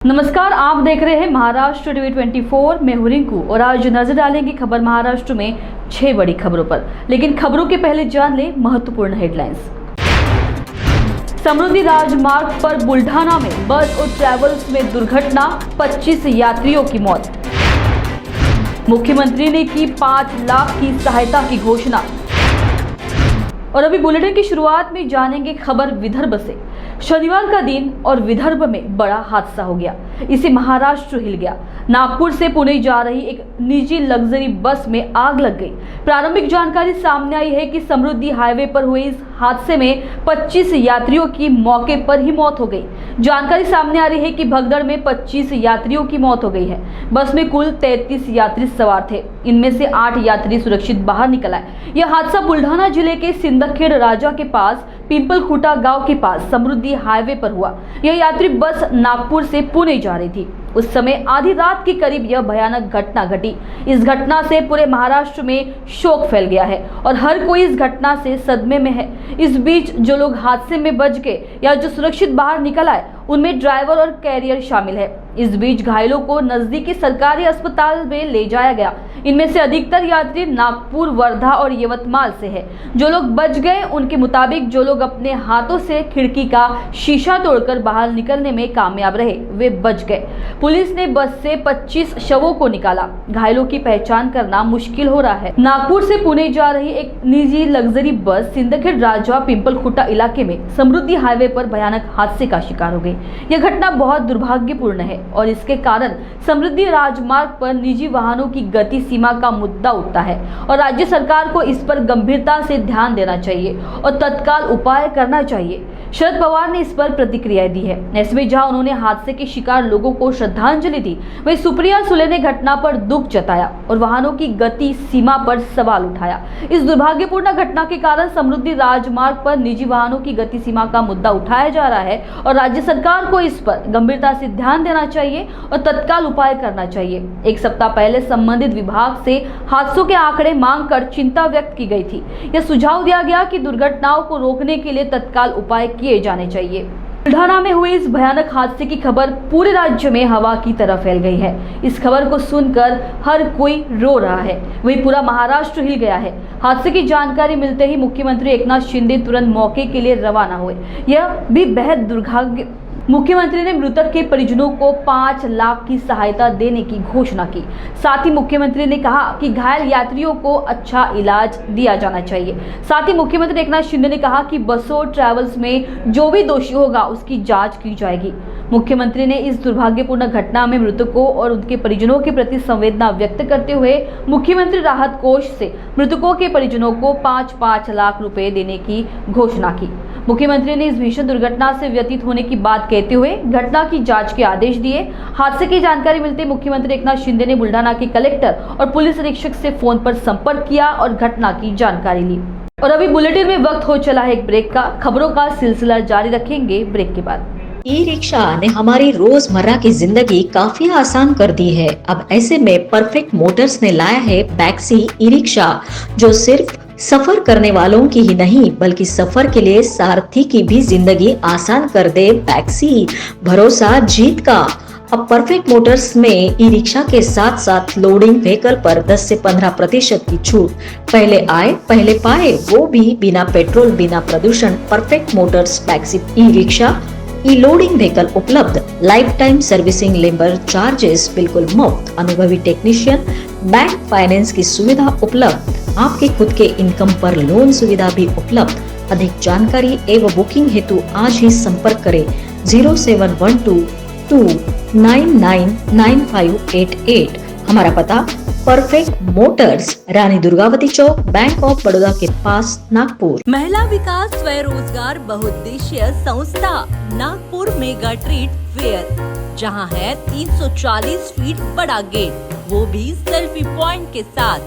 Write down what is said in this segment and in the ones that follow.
नमस्कार, आप देख रहे हैं महाराष्ट्र टीवी 24। मैं हूं रिंकू और आज नजर डालेंगे खबर महाराष्ट्र में 6 बड़ी खबरों पर। लेकिन खबरों के पहले जान लें महत्वपूर्ण हेडलाइंस। समृद्धि राजमार्ग पर बुल्ढाना में बस और ट्रैवल्स में दुर्घटना, 25 यात्रियों की मौत। मुख्यमंत्री ने की 5 लाख की सहायता की घोषणा। और अभी बुलेटिन की शुरुआत में जानेंगे खबर विदर्भ से। शनिवार का दिन और विदर्भ में बड़ा हादसा हो गया, इसे महाराष्ट्र हिल गया। नागपुर से पुणे जा रही एक निजी लग्जरी बस में आग लग गई। प्रारंभिक जानकारी सामने आई है कि समृद्धि हाईवे पर हुए इस हादसे में 25 यात्रियों की मौके पर ही मौत हो गई। जानकारी सामने आ रही है कि भगदड़ में 25 यात्रियों की मौत हो गई है। बस में कुल 33 यात्री सवार थे, इनमें से 8 यात्री सुरक्षित बाहर निकल आए। यह हादसा बुल्ढाना जिले के सिंदखेड राजा के पास पिंपलखुटा गांव के पास समृद्धि हाईवे पर हुआ। यह यात्री बस नागपुर से पुणे जा रही थी। उस समय आधी रात के करीब यह भयानक घटना घटी। इस घटना से पूरे महाराष्ट्र में शोक फैल गया है और हर कोई इस घटना से सदमे में है। इस बीच जो लोग हादसे में बच गए या जो सुरक्षित बाहर निकल आए, उनमें ड्राइवर और कैरियर शामिल है। इस बीच घायलों को नजदीकी सरकारी अस्पताल में ले जाया गया। इनमें से अधिकतर यात्री नागपुर, वर्धा और यवतमाल से है। जो लोग बच गए उनके मुताबिक जो लोग अपने हाथों से खिड़की का शीशा तोड़कर बाहर निकलने में कामयाब रहे, वे बच गए। पुलिस ने बस से 25 शवों को निकाला। घायलों की पहचान करना मुश्किल हो रहा है। नागपुर से पुणे जा रही एक निजी लग्जरी बस सिंदखेड राजा पिंपलखुटा इलाके में समृद्धि हाईवे पर भयानक हादसे का शिकार हो गई। यह घटना बहुत दुर्भाग्यपूर्ण है और इसके कारण समृद्धि राजमार्ग पर निजी वाहनों की गति सीमा का मुद्दा उठता है और राज्य सरकार को इस पर गंभीरता से ध्यान देना चाहिए और तत्काल उपाय करना चाहिए। शरद पवार ने इस पर प्रतिक्रिया दी है। ऐसे में जहां उन्होंने हादसे के शिकार लोगों को श्रद्धांजलि दी, वहीं सुप्रिया सुले ने घटना पर दुख जताया और वाहनों की गति सीमा पर सवाल उठाया। इस दुर्भाग्यपूर्ण घटना के कारण समृद्धि राजमार्ग पर निजी वाहनों की गति सीमा का मुद्दा उठाया जा रहा है और राज्य सरकार को इस पर गंभीरता से ध्यान देना चाहिए और तत्काल उपाय करना चाहिए। एक सप्ताह पहले संबंधित विभाग से हादसों के आंकड़े मांगकर चिंता व्यक्त की गई थी। यह सुझाव दिया गया कि दुर्घटनाओं को रोकने के लिए तत्काल उपाय किए जाने चाहिए। बुल्ढाना में हुए इस भयानक हादसे की खबर पूरे राज्य में हवा की तरह फैल गई है। इस खबर को सुनकर हर कोई रो रहा है, वही पूरा महाराष्ट्र हिल गया है। हादसे की जानकारी मिलते ही मुख्यमंत्री एकनाथ शिंदे तुरंत मौके के लिए रवाना हुए। यह भी बेहद दुर्भाग्य। मुख्यमंत्री ने मृतक के परिजनों को 5 लाख की सहायता देने की घोषणा की। साथ ही मुख्यमंत्री ने कहा कि घायल यात्रियों को अच्छा इलाज दिया जाना चाहिए। साथ ही मुख्यमंत्री एकनाथ शिंदे ने कहा कि बसों ट्रैवल्स में जो भी दोषी होगा उसकी जांच की जाएगी। मुख्यमंत्री ने इस दुर्भाग्यपूर्ण घटना में मृतकों और उनके परिजनों के प्रति संवेदना व्यक्त करते हुए मुख्यमंत्री राहत कोष से मृतकों के परिजनों को 5-5 लाख रुपए देने की घोषणा की। मुख्यमंत्री ने इस भीषण दुर्घटना से व्यतीत होने की बात कहते हुए घटना की जांच के आदेश दिए। हादसे की जानकारी मिलते मुख्यमंत्री एकनाथ शिंदे ने बुल्ढाना के कलेक्टर और पुलिस अधीक्षक से फोन पर संपर्क किया और घटना की जानकारी ली। और अभी बुलेटिन में वक्त हो चला है एक ब्रेक का। खबरों का सिलसिला जारी रखेंगे ब्रेक के बाद। ई रिक्शा ने हमारी रोजमर्रा की जिंदगी काफी आसान कर दी है। अब ऐसे में परफेक्ट मोटर्स ने लाया है बैक्सी ई रिक्शा, जो सिर्फ सफर करने वालों की ही नहीं बल्कि सफर के लिए सारथी की भी जिंदगी आसान कर दे। बैक्सी, भरोसा जीत का। अब परफेक्ट मोटर्स में ई रिक्शा के साथ साथ लोडिंग व्हीकल पर 10 से 15% की छूट। पहले आए पहले पाए, वो भी बिना पेट्रोल बिना प्रदूषण। परफेक्ट मोटर्स बैक्सी ई रिक्शा, ई लोडिंग व्हीकल उपलब्ध। Life time servicing, labour charges बिल्कुल मुफ्त। अनुभवी टेक्नीशियन, बैंक फाइनेंस की सुविधा उपलब्ध। आपके खुद के इनकम पर लोन सुविधा भी उपलब्ध। अधिक जानकारी एवं बुकिंग हेतु आज ही संपर्क करें 0712299588। हमारा पता perfect Motors, Rani Durgavati Chowk, bank of Baroda के पास, नागपुर। महिला विकास स्वरोजगार बहुउद्देशीय संस्था नागपुर मेगा ट्रीट फेयर, जहां है 340 फीट बड़ा गेट, वो भी सेल्फी पॉइंट के साथ।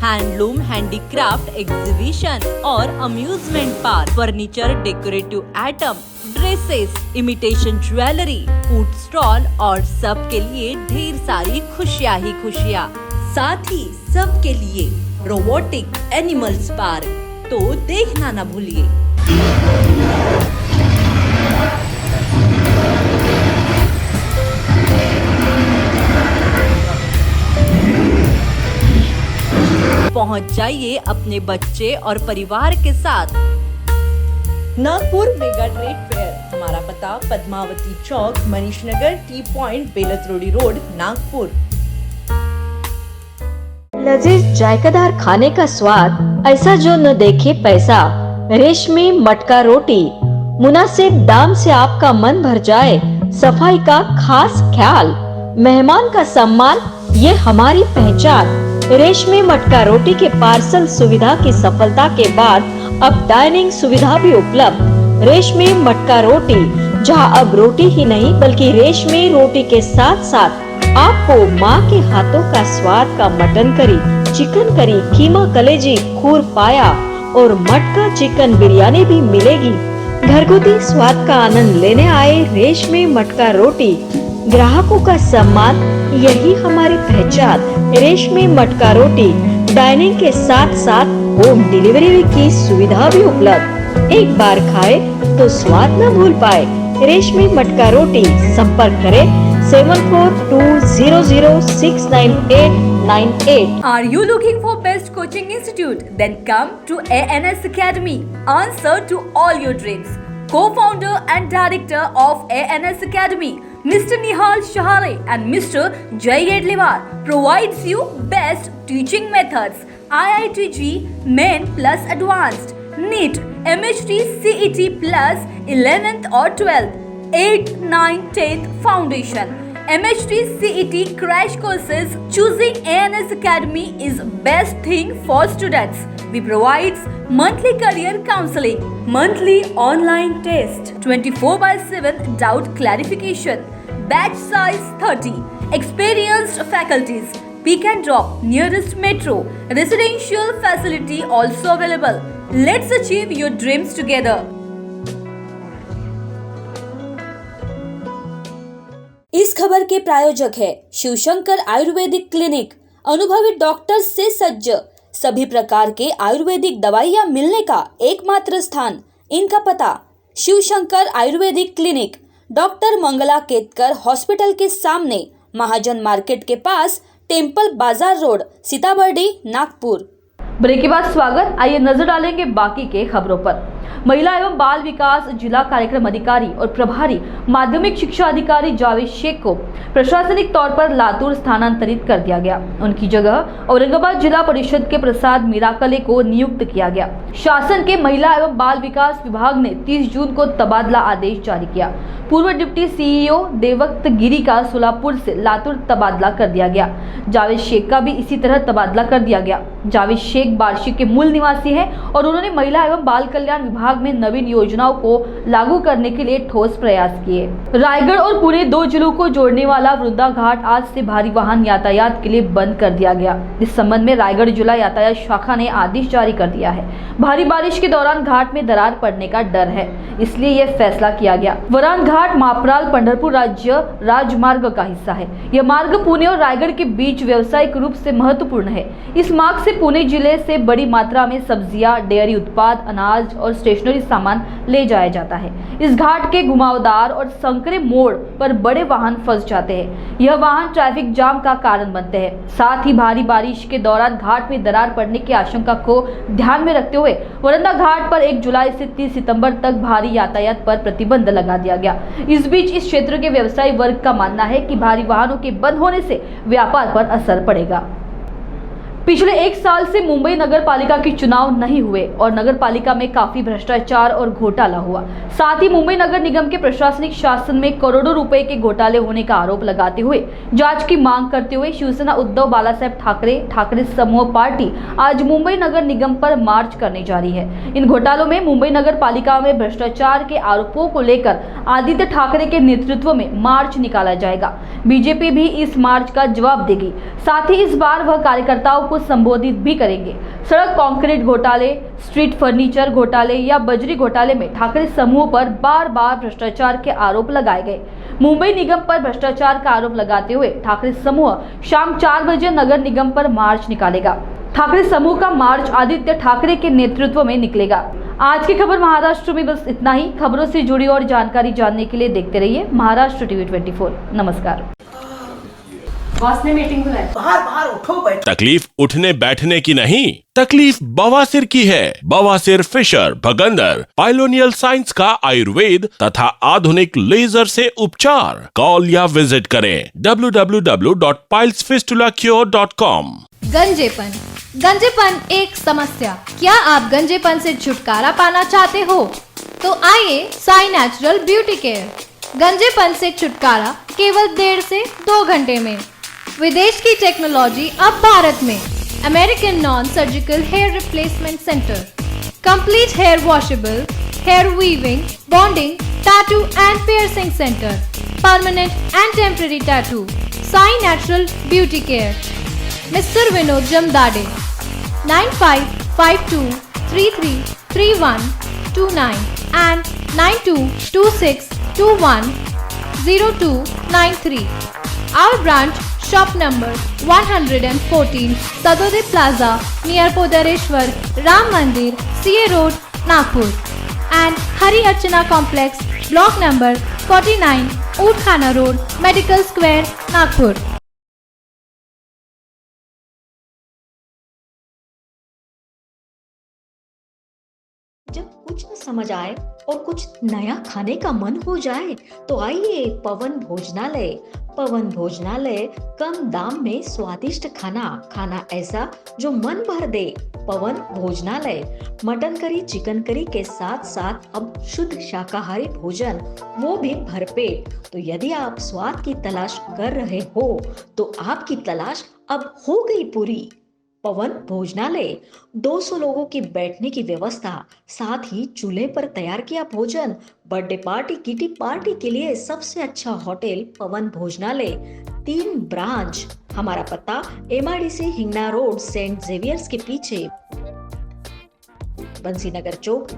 हैंडलूम, हैंडीक्राफ्ट एग्जीबिशन और amusement park, furniture, decorative item, dresses, imitation jewellery, food stall और सबके लिए ढेर सारी खुशियां ही खुशियां। साथ ही सबके लिए रोबोटिक एनिमल्स पार्क, तो देखना ना भूलिए। पहुंच जाइए अपने बच्चे और परिवार के साथ। नागपुर मेगा ट्रेड फेयर, हमारा पता Padmavati Chowk, Manish Nagar, T point, Beltarodi road, Nagpur. लजीज जायकादार खाने का स्वाद, ऐसा जो न देखे पैसा। रेशमी मटका रोटी, मुनासिब दाम से आपका मन भर जाए। सफाई का खास ख्याल, मेहमान का सम्मान, ये हमारी पहचान। रेशमी मटका रोटी के पार्सल सुविधा की सफलता के बाद अब डाइनिंग सुविधा भी उपलब्ध। रेशमी मटका रोटी, जहां अब रोटी ही नहीं बल्कि रेशमी रोटी के साथ साथ आपको माँ के हाथों का स्वाद का मटन करी, चिकन करी, कीमा कलेजी, खूर पाया और मटका चिकन बिरयानी भी मिलेगी। घरगुती स्वाद का आनंद लेने आए रेशमी मटका रोटी, ग्राहकों का सम्मान, यही हमारी पहचान। रेशमी मटका रोटी, डाइनिंग के साथ साथ होम डिलीवरी की सुविधा भी उपलब्ध। एक बार खाए तो स्वाद न भूल पाए। रेशमी मटका रोटी, संपर्क करें 7420069898। Are you looking for best coaching institute? Then come to ANS Academy. Answer to all your dreams. Co-founder and director of ANS Academy, Mr. Nihal Shahare and Mr. Jay Edliwar provides you best teaching methods, IITG Main plus Advanced, NEET, MHT, CET plus 11th or 12th, 8th, 9th, 10th Foundation, MHT, CET crash courses. Choosing ANS Academy is best thing for students. We provides monthly career counseling, monthly online test, 24/7 doubt clarification, batch size 30, experienced faculties, pick and drop nearest metro, residential facility also available. Let's achieve your dreams together. इस खबर के प्रायोजक है Shivshankar ayurvedic clinic, अनुभवी doctor से सज्ज, सभी प्रकार के आयुर्वेदिक दवाइयाँ मिलने का एकमात्र स्थान। इनका पता Shivshankar ayurvedic clinic, doctor Mangala Ketkar hospital के सामने, महाजन मार्केट के पास, temple bazaar road, Sitabardi, Nagpur. Break के बाद स्वागत। आइए नजर डालेंगे बाकी के खबरों पर। महिला एवं बाल विकास जिला कार्यक्रम अधिकारी और प्रभारी माध्यमिक शिक्षा अधिकारी जावेद शेख को प्रशासनिक तौर पर लातूर स्थानांतरित कर दिया गया। उनकी जगह औरंगाबाद जिला परिषद के प्रसाद मिराकले को नियुक्त किया गया। शासन के महिला एवं बाल विकास विभाग ने 30 जून को तबादला आदेश जारी किया। पूर्व डिप्टी सीईओ देवक्त गिरी का सोलापुर से लातूर तबादला कर दिया गया। जावेद शेख का भी इसी तरह तबादला कर दिया गया। जावेद शेख बार्शी के मूल निवासी हैं और उन्होंने महिला एवं बाल कल्याण विभाग में नवीन योजनाओं को लागू करने के लिए ठोस प्रयास किए। रायगढ़ और पुणे 2 जिलों को जोड़ने वाला वृंदा घाट आज से भारी वाहन यातायात के लिए बंद कर दिया गया। इस संबंध में रायगढ़ जिला यातायात शाखा ने आदेश जारी कर दिया है। भारी बारिश के दौरान घाट में दरार पड़ने का डर है, इसलिए यह फैसला किया गया। वरान घाट मापराल पंढरपुर राज्य राजमार्ग का हिस्सा है। यह मार्ग पुणे और रायगढ़ के बीच व्यावसायिक रूप से महत्वपूर्ण है। इस मार्ग से पुणे जिले से बड़ी मात्रा में सब्जियां, डेयरी उत्पाद, अनाज और स्टेशनरी सामान ले जाया जाता है। इस घाट के घुमावदार और संकरे मोड़ पर बड़े वाहन फंस जाते हैं। यह वाहन ट्रैफिक जाम का कारण बनते हैं। साथ ही भारी बारिश के दौरान घाट में दरार पड़ने की आशंका को ध्यान में रखते हुए वरंदा घाट पर 1 जुलाई से 30 सितंबर तक भारी यातायात पर प्रतिबंध लगा दिया गया। इस बीच इस क्षेत्र के व्यवसायी वर्ग का मानना है कि भारी वाहनों के बंद होने से व्यापार पर असर पड़ेगा। पिछले 1 साल से मुंबई नगर पालिका के चुनाव नहीं हुए और नगर पालिका में काफी भ्रष्टाचार और घोटाला हुआ। साथ ही मुंबई नगर निगम के प्रशासनिक शासन में करोड़ों रुपए के घोटाले होने का आरोप लगाते हुए जांच की मांग करते हुए शिवसेना उद्धव बालासाहेब ठाकरे समूह पार्टी आज मुंबई नगर निगम पर मार्च करने जा रही है। इन घोटालों में मुंबई नगर पालिका में भ्रष्टाचार के आरोपों को लेकर आदित्य ठाकरे के नेतृत्व में मार्च निकाला जाएगा। बीजेपी भी इस मार्च का जवाब देगी। साथ ही इस बार वह कार्यकर्ताओं को संबोधित भी करेंगे। सड़क कंक्रीट घोटाले, स्ट्रीट फर्नीचर घोटाले या बजरी घोटाले में ठाकरे समूह पर बार बार भ्रष्टाचार के आरोप लगाए गए। मुंबई निगम पर भ्रष्टाचार का आरोप लगाते हुए ठाकरे समूह शाम 4 बजे नगर निगम पर मार्च निकालेगा। ठाकरे समूह का मार्च आदित्य ठाकरे के नेतृत्व में निकलेगा। आज की खबर महाराष्ट्र में बस इतना ही। खबरों से जुड़ी और जानकारी जानने के लिए देखते रहिए महाराष्ट्र टीवी 24। नमस्कार। बॉस ने मीटिंग बुलाई। बाहर बाहर उठो बैठो। तकलीफ उठने बैठने की नहीं, तकलीफ बवासीर की है। बवासीर, फिशर, भगंदर, पाइलोनियल साइंस का आयुर्वेद तथा आधुनिक लेजर से उपचार। कॉल या विजिट करें www.pilesfistulacure.com। गंजेपन एक समस्या। क्या आप गंजेपन से छुटकारा पाना चाहते हो? तो आइए साई नेचुरल ब्यूटी केयर। गंजेपन से छुटकारा केवल 1.5 से 2 घंटे में। विदेश की टेक्नोलॉजी अब भारत में। American non surgical hair replacement centre, complete hair washable, hair weaving, bonding, tattoo and piercing centre, permanent and temporary tattoo. Sai natural beauty care, mister Vinod Jamdade, 9552333129 and 9226210293. Our branch, shop number 114, Sadode Plaza, near Podareshwar, Ram Mandir, CA Road, Nagpur, and Hari Archana Complex, block number 49, Oudkhana Road, Medical Square, Nagpur. जब कुछ न समझ आए और कुछ नया खाने का मन हो जाए तो आइए पवन भोजनालय। पवन भोजनालय कम दाम में स्वादिष्ट खाना ऐसा जो मन भर दे। पवन भोजनालय मटन करी, चिकन करी के साथ साथ अब शुद्ध शाकाहारी भोजन, वो भी भरपेट। तो यदि आप स्वाद की तलाश कर रहे हो तो आपकी तलाश अब हो गई पूरी। पवन भोजनालय 200 लोगों की बैठने की व्यवस्था, साथ ही चूल्हे पर तैयार किया भोजन। बर्थडे पार्टी, किटी पार्टी के लिए सबसे अच्छा होटल पवन भोजनालय। 3 ब्रांच। हमारा पता MIDC Hingna road, saint Xavier's के पीछे, बंसीनगर चौक,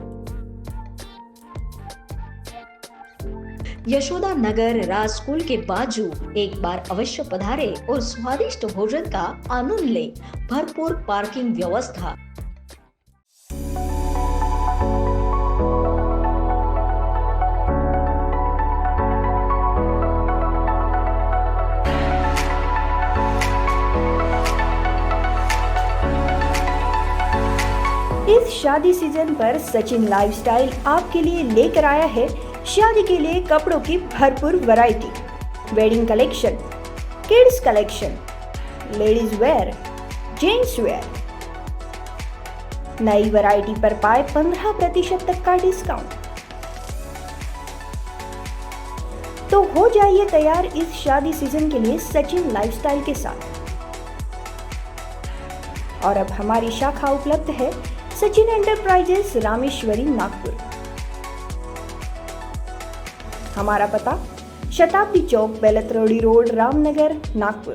यशोदा नगर राज स्कूल के बाजू। एक बार अवश्य पधारे और स्वादिष्ट भोजन का आनंद ले। भरपूर पार्किंग व्यवस्था। इस शादी सीजन पर सचिन लाइफस्टाइल आपके लिए लेकर आया है शादी के लिए कपड़ों की भरपूर variety. Wedding collection, kids collection, ladies wear, gents wear. नई वैरायटी पर पाए 15% तक का डिस्काउंट। तो हो जाइए तैयार इस शादी सीजन के लिए सचिन लाइफस्टाइल के साथ। और अब हमारी शाखा उपलब्ध है सचिन एंटरप्राइजेस, रामेश्वरी, नागपुर। हमारा पता शताब्दी चौक, बेलतरोड़ी रोड, रामनगर, नागपुर।